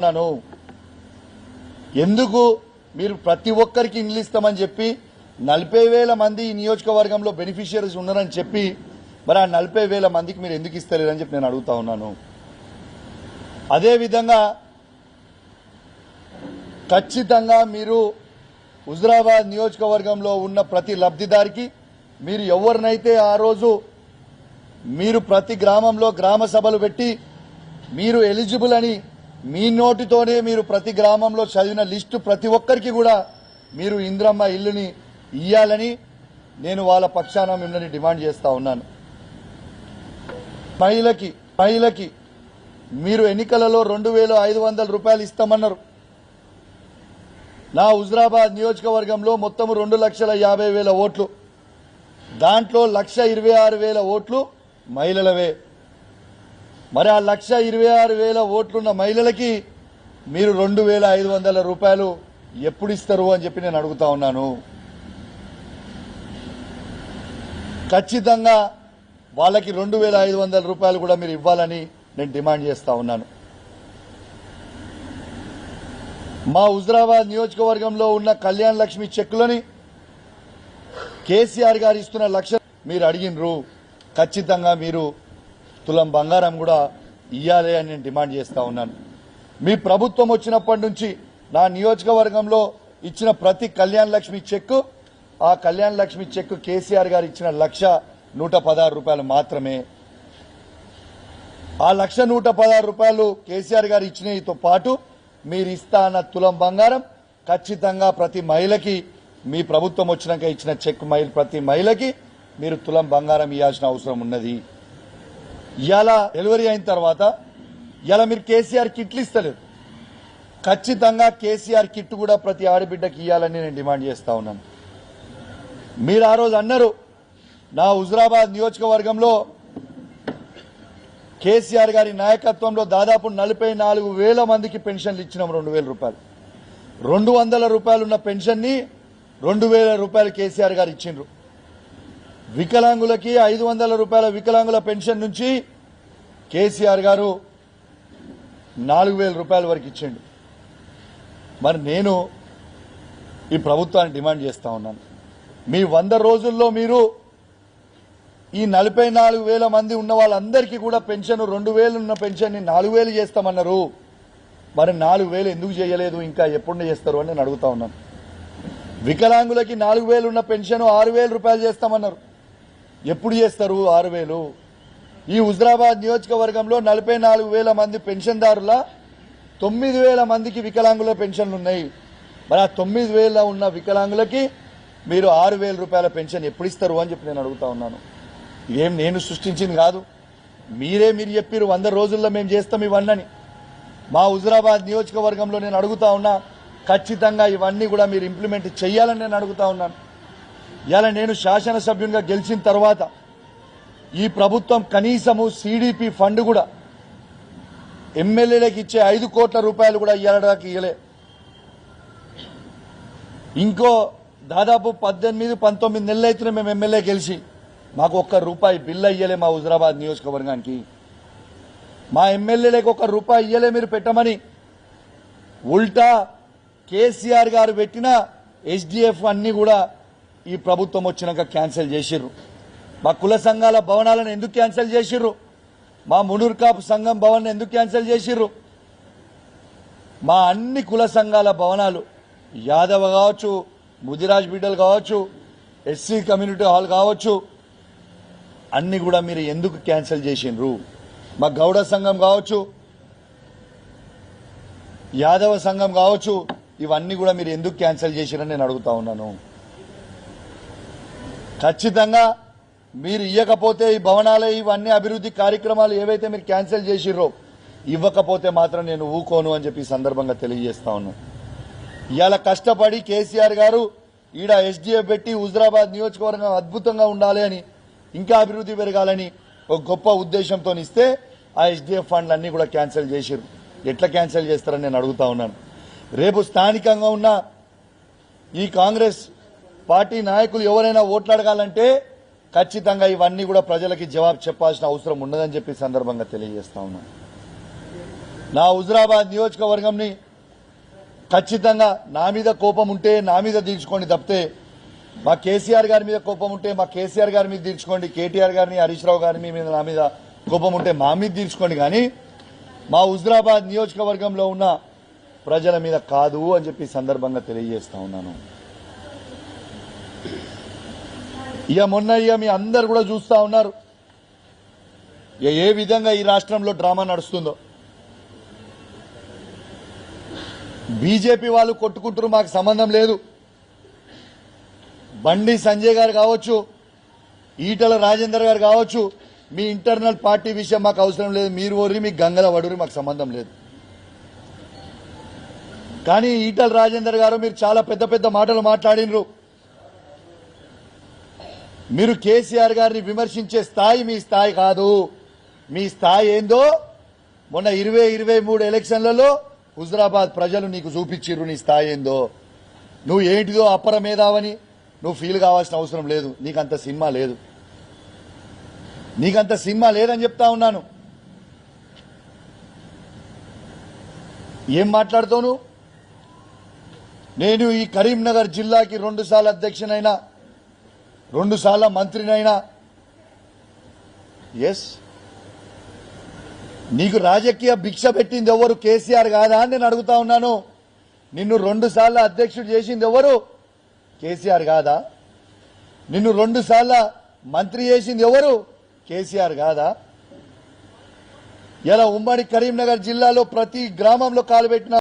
ఉన్నాను. ఎందుకు మీరు ప్రతి ఒక్కరికి ఇండ్లు ఇస్తామని చెప్పి 40,000 మంది ఈ నియోజకవర్గంలో బెనిఫిషియరీస్ ఉన్నారని చెప్పి మరి ఆ 40,000 మందికి మీరు ఎందుకు ఇస్తలేరని చెప్పి నేను అడుగుతా ఉన్నాను. అదేవిధంగా ఖచ్చితంగా మీరు హుజురాబాద్ నియోజకవర్గంలో ఉన్న ప్రతి లబ్ధిదారికి మీరు ఎవరినైతే ఆ రోజు మీరు ప్రతి గ్రామంలో గ్రామ సభలు పెట్టి మీరు ఎలిజిబుల్ అని మీ నోటితోనే మీరు ప్రతి గ్రామంలో చదివిన లిస్టు ప్రతి ఒక్కరికి కూడా మీరు ఇంద్రమ్మ ఇల్లుని ఇయ్యాలని నేను వాళ్ళ పక్షాన మిమ్మల్ని డిమాండ్ చేస్తా ఉన్నాను. మహిళకి మీరు ఎన్నికలలో 2,500 రూపాయలు ఇస్తామన్నారు. నా హుజురాబాద్ నియోజకవర్గంలో మొత్తం 2,50,000 ఓట్లు, దాంట్లో 1,26,000 ఓట్లు మహిళలవే. మరి ఆ 1,26,000 ఓట్లున్న మహిళలకి మీరు 2,500 రూపాయలు ఎప్పుడు ఇస్తారు అని చెప్పి నేను అడుగుతా ఉన్నాను. ఖచ్చితంగా వాళ్ళకి 2,500 రూపాయలు కూడా మీరు ఇవ్వాలని నేను డిమాండ్ చేస్తా ఉన్నాను. మా హుజురాబాద్ నియోజకవర్గంలో ఉన్న కళ్యాణ లక్ష్మి చెక్కులని కేసీఆర్ గారు ఇస్తున్న లక్ష మీరు అడిగినరు. ఖచ్చితంగా మీరు తులం బంగారం కూడా ఇయ్యాలి అని నేను డిమాండ్ చేస్తా ఉన్నాను. మీ ప్రభుత్వం వచ్చినప్పటి నుంచి నా నియోజకవర్గంలో ఇచ్చిన ప్రతి కళ్యాణ లక్ష్మి చెక్కు, ఆ కళ్యాణ లక్ష్మి చెక్కు కేసీఆర్ గారు ఇచ్చిన 1,116 రూపాయలు మాత్రమే. ఆ 1,116 రూపాయలు కేసీఆర్ గారు ఇచ్చినతో పాటు మీరు ఇస్తా అన్న తులం బంగారం ఖచ్చితంగా ప్రతి మహిళకి మీ ప్రభుత్వం వచ్చినాక ఇచ్చిన చెక్ ప్రతి మహిళకి మీరు తులం బంగారం ఇవ్వాల్సిన అవసరం ఉన్నది. ఇవాళ డెలివరీ అయిన తర్వాత ఇలా మీరు కేసీఆర్ కిట్లు ఇస్తలేరు. ఖచ్చితంగా కేసీఆర్ కిట్ కూడా ప్రతి ఆడబిడ్డకి ఇవ్వాలని నేను డిమాండ్ చేస్తా ఉన్నాను. మీరు ఆ రోజు అన్నారు నా హుజురాబాద్ నియోజకవర్గంలో కేసీఆర్ గారి నాయకత్వంలో దాదాపు 44,000 మందికి పెన్షన్లు ఇచ్చినాం. 2,000 రూపాయలు, 200 రూపాయలు ఉన్న పెన్షన్ ని 2,000 రూపాయలు కేసీఆర్ గారు ఇచ్చిండ్రు. వికలాంగులకి 500 రూపాయల వికలాంగుల పెన్షన్ నుంచి కేసీఆర్ గారు 4,000 రూపాయల వరకు ఇచ్చిండు. మరి నేను ఈ ప్రభుత్వాన్ని డిమాండ్ చేస్తా ఉన్నాను, మీ 100 రోజుల్లో మీరు ఈ 44,000 మంది ఉన్న వాళ్ళందరికీ కూడా పెన్షన్ 2,000 ఉన్న పెన్షన్ ని 4,000 చేస్తామన్నారు. మరి 4,000 ఎందుకు చేయలేదు, ఇంకా ఎప్పుడు చేస్తారు అని నేను అడుగుతా ఉన్నాను. వికలాంగులకి 4,000 ఉన్న పెన్షన్ 6,000 రూపాయలు చేస్తామన్నారు. ఎప్పుడు చేస్తారు 6,000? ఈ హుజురాబాద్ నియోజకవర్గంలో 44,000 మంది పెన్షన్దారుల 9,000 మందికి వికలాంగుల పెన్షన్లు ఉన్నాయి. మరి ఆ 9,000 ఉన్న వికలాంగులకి మీరు 6,000 రూపాయల పెన్షన్ ఎప్పుడు ఇస్తారు అని చెప్పి నేను అడుగుతా ఉన్నాను. ఇదేం నేను సృష్టించింది కాదు, మీరు చెప్పారు 100 రోజుల్లో మేము చేస్తాం ఇవన్నీ. మా హుజురాబాద్ నియోజకవర్గంలో నేను అడుగుతా ఉన్నా, ఖచ్చితంగా ఇవన్నీ కూడా మీరు ఇంప్లిమెంట్ చేయాలని నేను అడుగుతా ఉన్నాను. ఇలా నేను శాసనసభ్యునిగా గెలిచిన తర్వాత ఈ ప్రభుత్వం కనీసము సిడిపి ఫండ్ కూడా ఎమ్మెల్యేలకు ఇచ్చే 5 కోట్ల రూపాయలు కూడా ఇవ్వడానికి ఇవ్వలే. ఇంకో దాదాపు 18-19 నెలలు అయితే మేము ఎమ్మెల్యే గెలిచి మాకు ₹1 బిల్లు ఇయ్యలే. మా హుజురాబాద్ నియోజకవర్గానికి మా ఎమ్మెల్యేలకు ₹1 ఇయ్యలే మీరు పెట్టమని. ఉల్టా కేసీఆర్ గారు పెట్టిన ఎస్డిఎఫ్ అన్ని కూడా ఈ ప్రభుత్వం వచ్చినాక క్యాన్సిల్ చేసిర్రు. మా కుల సంఘాల భవనాలను ఎందుకు క్యాన్సిల్ చేసిర్రు? మా మునూర్ కాపు సంఘం భవన్ ఎందుకు క్యాన్సిల్ చేసిర్రు? మా అన్ని కుల సంఘాల భవనాలు, యాదవ కావచ్చు, ముదిరాజ్ బిడ్డలు కావచ్చు, ఎస్సీ కమ్యూనిటీ హాల్ కావచ్చు, అన్ని కూడా మీరు ఎందుకు క్యాన్సిల్ చేసిండ్రు? మా గౌడ సంఘం కావచ్చు, యాదవ సంఘం కావచ్చు, ఇవన్నీ కూడా మీరు ఎందుకు క్యాన్సిల్ చేసిరని నేను అడుగుతా ఉన్నాను. ఖచ్చితంగా మీరు ఇవ్వకపోతే ఈ భవనాలు ఇవన్నీ అభివృద్ధి కార్యక్రమాలు ఏవైతే మీరు క్యాన్సిల్ చేసిర్రో ఇవ్వకపోతే మాత్రం నేను ఊకోను అని చెప్పి సందర్భంగా తెలియజేస్తా ఉన్నాను. ఇవాళ కష్టపడి కేసీఆర్ గారు ఈడ ఎస్డిఎఫ్ పెట్టి హుజురాబాద్ నియోజకవర్గం అద్భుతంగా ఉండాలి అని, ఇంకా అభివృద్ధి పెరగాలని ఒక గొప్ప ఉద్దేశంతో ఇస్తే ఆ ఎస్డిఎఫ్ ఫండ్లు అన్ని కూడా క్యాన్సిల్ చేసిర్రు. ఎట్లా క్యాన్సిల్ చేస్తారని నేను అడుగుతా ఉన్నాను. రేపు స్థానికంగా ఉన్న ఈ కాంగ్రెస్ పార్టీ నాయకులు ఎవరైనా ఓట్లు అడగాలంటే ఖచ్చితంగా ఇవన్నీ కూడా ప్రజలకి జవాబు చెప్పాల్సిన అవసరం ఉండదని చెప్పి సందర్భంగా తెలియజేస్తా ఉన్నాను. నా హుజురాబాద్ నియోజకవర్గంని ఖచ్చితంగా నా మీద కోపం ఉంటే నా మీద తీర్చుకోండి తప్పితే మా కేసీఆర్ గారి మీద కోపం ఉంటే మా కేసీఆర్ గారి మీద తీర్చుకోండి, కేటీఆర్ గారిని హరీష్ రావు గారి మీద నా మీద కోపం ఉంటే మా మీద తీర్చుకోండి, కానీ మా హుజురాబాద్ నియోజకవర్గంలో ఉన్న ప్రజల మీద కాదు అని చెప్పి సందర్భంగా తెలియజేస్తా ఉన్నాను. మొన్న మీ అందరు కూడా చూస్తా ఉన్నారు ఏ విధంగా ఈ రాష్ట్రంలో డ్రామా నడుస్తుందో. బీజేపీ వాళ్ళు కొట్టుకుంటారు, మాకు సంబంధం లేదు. బండి సంజయ్ గారు కావచ్చు, ఈటల రాజేందర్ గారు కావచ్చు, మీ ఇంటర్నల్ పార్టీ విషయం మాకు అవసరం లేదు, మీరు ఓరి మీ గంగల వడురి మాకు సంబంధం లేదు. కానీ ఈటల రాజేందర్ గారు మీరు చాలా పెద్ద పెద్ద మాటలు మాట్లాడినరు. మీరు కేసీఆర్ గారిని విమర్శించే స్థాయి మీ స్థాయి కాదు. మీ స్థాయి ఏందో మొన్న 2023 ఎలక్షన్లలో హుజురాబాద్ ప్రజలు నీకు చూపించిర్రు. నీ స్థాయి ఏందో, నువ్వు ఏంటిదో అపర మేధావని నువ్వు ఫీల్ కావాల్సిన అవసరం లేదు. నీకంత సినిమా లేదు, నీకంత సినిమా లేదని చెప్తా ఉన్నాను. ఏం మాట్లాడుతావు? నేను ఈ కరీంనగర్ జిల్లాకి 2 సార్లు అధ్యక్షునైనా, 2 సార్ల మంత్రినైనా. ఎస్, నీకు రాజకీయ భిక్ష పెట్టింది ఎవరు? కేసీఆర్ కాదా అని నేను అడుగుతా ఉన్నాను. నిన్ను 2 సార్ల అధ్యక్షుడు చేసింది ఎవరు? కేసీఆర్ కాదా? నిన్ను 2 సార్ల మంత్రి చేసింది ఎవరు? కేసీఆర్ కాదా? ఇలా ఉమ్మడి కరీంనగర్ జిల్లాలో ప్రతి గ్రామంలో కాలు పెట్టిన